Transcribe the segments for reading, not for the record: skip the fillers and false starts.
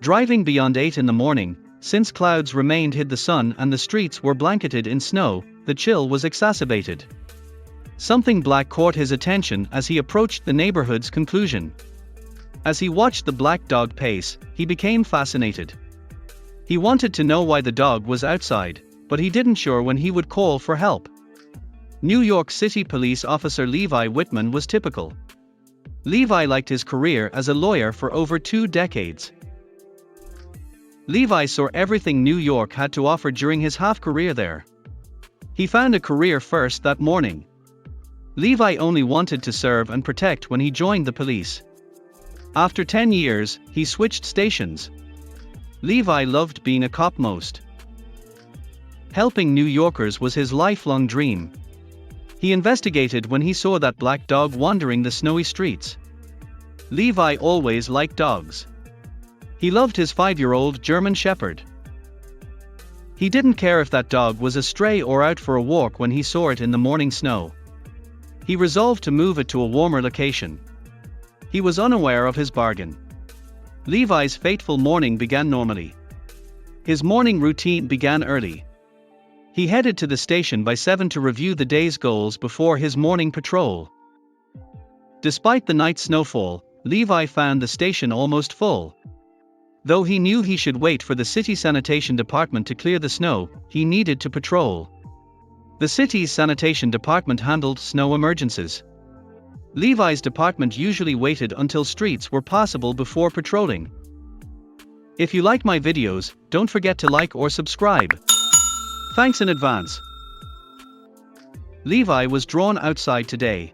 Driving beyond 8 in the morning, since clouds remained hid the sun and the streets were blanketed in snow, the chill was exacerbated. Something black caught his attention as he approached the neighborhood's conclusion. As he watched the black dog pace, he became fascinated. He wanted to know why the dog was outside, but he didn't sure when he would call for help. New York City Police Officer Levi Whitman was typical. Levi liked his career as a lawyer for over 2 decades. Levi saw everything New York had to offer during his half-career there. He found a career first that morning. Levi only wanted to serve and protect when he joined the police. After 10 years, he switched stations. Levi loved being a cop most. Helping New Yorkers was his lifelong dream. He investigated when he saw that black dog wandering the snowy streets. Levi always liked dogs. He loved his 5-year-old German Shepherd. He didn't care if that dog was a stray or out for a walk when he saw it in the morning snow. He resolved to move it to a warmer location. He was unaware of his bargain. Levi's fateful morning began normally. His morning routine began early. He headed to the station by 7 to review the day's goals before his morning patrol. Despite the night snowfall, Levi found the station almost full. Though he knew he should wait for the city sanitation department to clear the snow, he needed to patrol. The city's sanitation department handled snow emergencies. Levi's department usually waited until streets were passable before patrolling. If you like my videos, don't forget to like or subscribe. Thanks in advance. Levi was drawn outside today.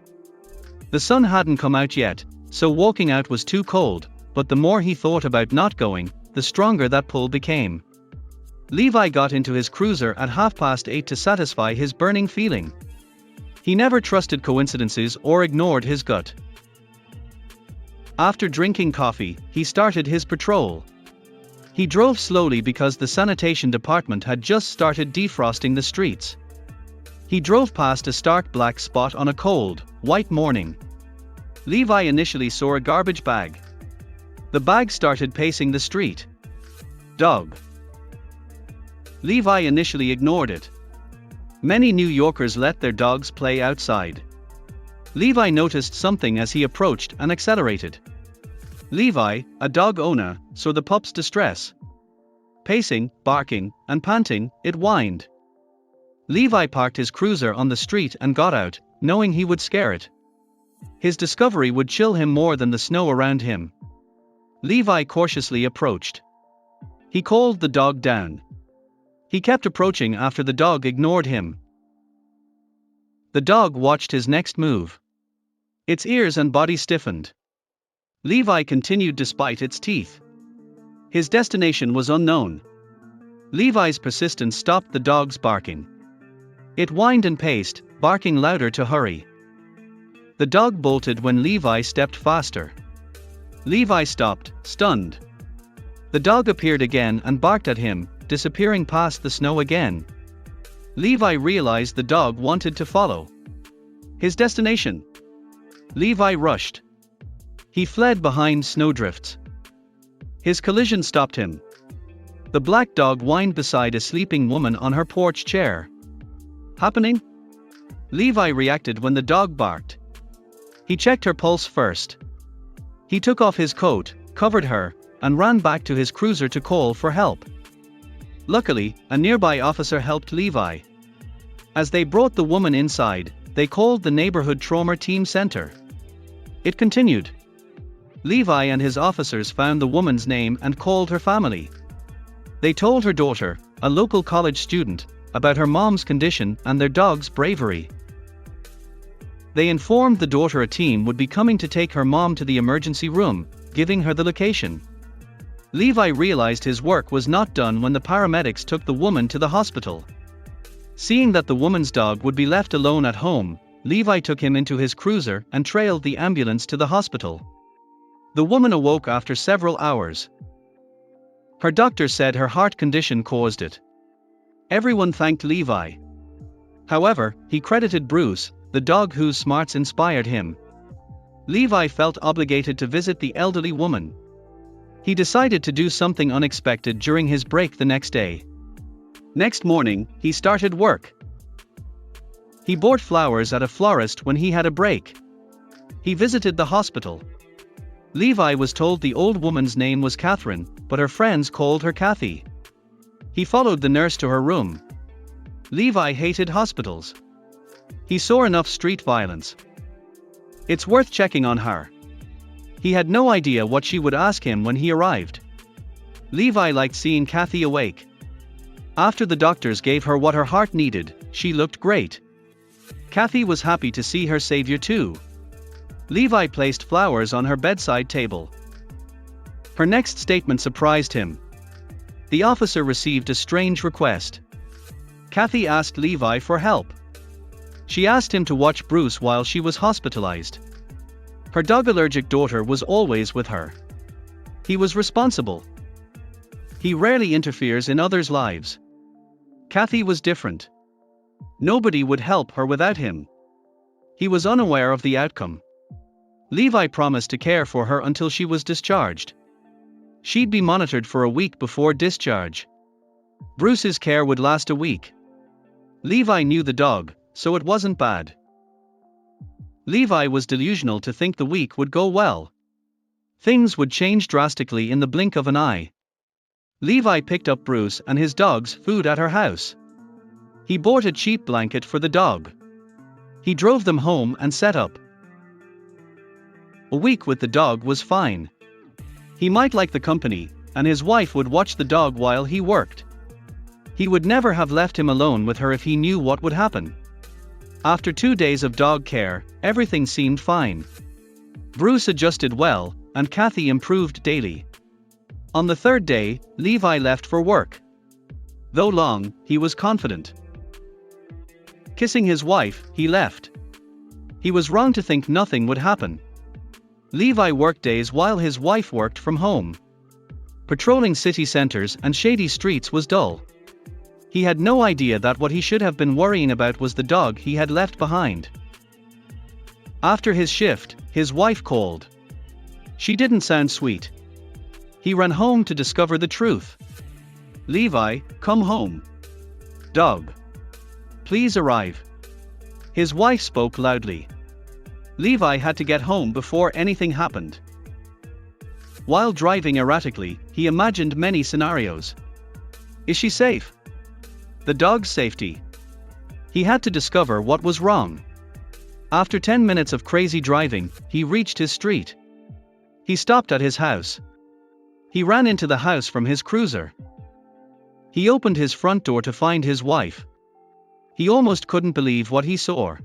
The sun hadn't come out yet, so walking out was too cold, but the more he thought about not going, the stronger that pull became. Levi got into his cruiser at 8:30 to satisfy his burning feeling. He never trusted coincidences or ignored his gut. After drinking coffee, he started his patrol. He drove slowly because the sanitation department had just started defrosting the streets. He drove past a stark black spot on a cold, white morning. Levi initially saw a garbage bag. The bag started pacing the street. Dog. Levi initially ignored it. Many New Yorkers let their dogs play outside. Levi noticed something as he approached and accelerated. Levi, a dog owner, saw the pup's distress. Pacing, barking, and panting, it whined. Levi parked his cruiser on the street and got out, knowing he would scare it. His discovery would chill him more than the snow around him. Levi cautiously approached. He called the dog down. He kept approaching after the dog ignored him. The dog watched his next move. Its ears and body stiffened. Levi continued despite its teeth. His destination was unknown. Levi's persistence stopped the dog's barking. It whined and paced, barking louder to hurry. The dog bolted when Levi stepped faster. Levi stopped, stunned. The dog appeared again and barked at him, disappearing past the snow again. Levi realized the dog wanted to follow his destination. Levi rushed. He fled behind snowdrifts. His collision stopped him. The black dog whined beside a sleeping woman on her porch chair. Happening? Levi reacted when the dog barked. He checked her pulse first. He took off his coat, covered her, and ran back to his cruiser to call for help. Luckily, a nearby officer helped Levi. As they brought the woman inside, they called the neighborhood trauma team center. It continued. Levi and his officers found the woman's name and called her family. They told her daughter, a local college student, about her mom's condition and their dog's bravery. They informed the daughter a team would be coming to take her mom to the emergency room, giving her the location. Levi realized his work was not done when the paramedics took the woman to the hospital. Seeing that the woman's dog would be left alone at home, Levi took him into his cruiser and trailed the ambulance to the hospital. The woman awoke after several hours. Her doctor said her heart condition caused it. Everyone thanked Levi. However, he credited Bruce, the dog whose smarts inspired him. Levi felt obligated to visit the elderly woman. He decided to do something unexpected during his break the next day. Next morning, he started work. He bought flowers at a florist when he had a break. He visited the hospital. Levi was told the old woman's name was Catherine, but her friends called her Kathy. He followed the nurse to her room. Levi hated hospitals. He saw enough street violence. It's worth checking on her. He had no idea what she would ask him when he arrived. Levi liked seeing Kathy awake. After the doctors gave her what her heart needed, she looked great. Kathy was happy to see her savior too. Levi placed flowers on her bedside table. Her next statement surprised him. The officer received a strange request. Kathy asked Levi for help. She asked him to watch Bruce while she was hospitalized. Her dog-allergic daughter was always with her. He was responsible. He rarely interferes in others' lives. Kathy was different. Nobody would help her without him. He was unaware of the outcome. Levi promised to care for her until she was discharged. She'd be monitored for a week before discharge. Bruce's care would last a week. Levi knew the dog, so it wasn't bad. Levi was delusional to think the week would go well. Things would change drastically in the blink of an eye. Levi picked up Bruce and his dog's food at her house. He bought a cheap blanket for the dog. He drove them home and set up. A week with the dog was fine. He might like the company, and his wife would watch the dog while he worked. He would never have left him alone with her if he knew what would happen. After 2 days of dog care, everything seemed fine. Bruce adjusted well, and Kathy improved daily. On the 3rd day, Levi left for work. Though long, he was confident. Kissing his wife, he left. He was wrong to think nothing would happen. Levi worked days while his wife worked from home. Patrolling city centers and shady streets was dull. He had no idea that what he should have been worrying about was the dog he had left behind. After his shift, his wife called. She didn't sound sweet. He ran home to discover the truth. Levi, come home. Dog. Please arrive. His wife spoke loudly. Levi had to get home before anything happened. While driving erratically, he imagined many scenarios. Is she safe? The dog's safety. He had to discover what was wrong. After 10 minutes of crazy driving, he reached his street. He stopped at his house. He ran into the house from his cruiser. He opened his front door to find his wife. He almost couldn't believe what he saw.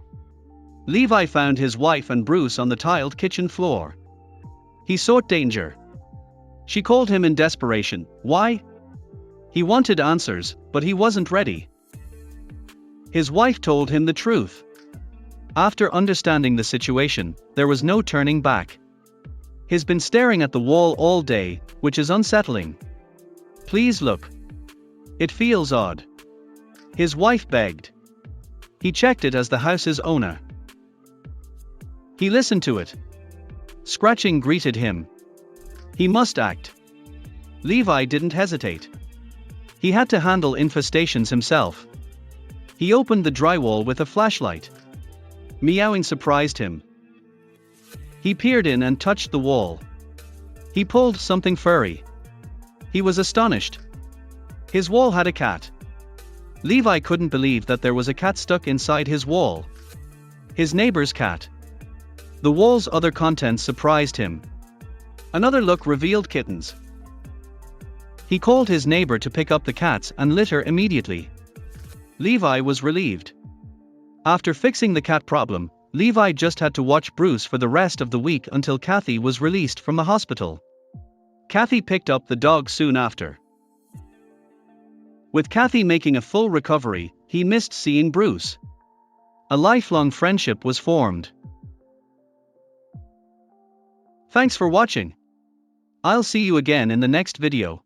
Levi found his wife and Bruce on the tiled kitchen floor. He sought danger. She called him in desperation. Why? He wanted answers, but he wasn't ready. His wife told him the truth. After understanding the situation, there was no turning back. He's been staring at the wall all day, which is unsettling. Please look. It feels odd. His wife begged. He checked it as the house's owner. He listened to it. Scratching greeted him. He must act. Levi didn't hesitate. He had to handle infestations himself. He opened the drywall with a flashlight. Meowing surprised him. He peered in and touched the wall. He pulled something furry. He was astonished. His wall had a cat. Levi couldn't believe that there was a cat stuck inside his wall. His neighbor's cat. The wall's other contents surprised him. Another look revealed kittens. He called his neighbor to pick up the cats and litter immediately. Levi was relieved. After fixing the cat problem, Levi just had to watch Bruce for the rest of the week until Kathy was released from the hospital. Kathy picked up the dog soon after. With Kathy making a full recovery, he missed seeing Bruce. A lifelong friendship was formed. Thanks for watching. I'll see you again in the next video.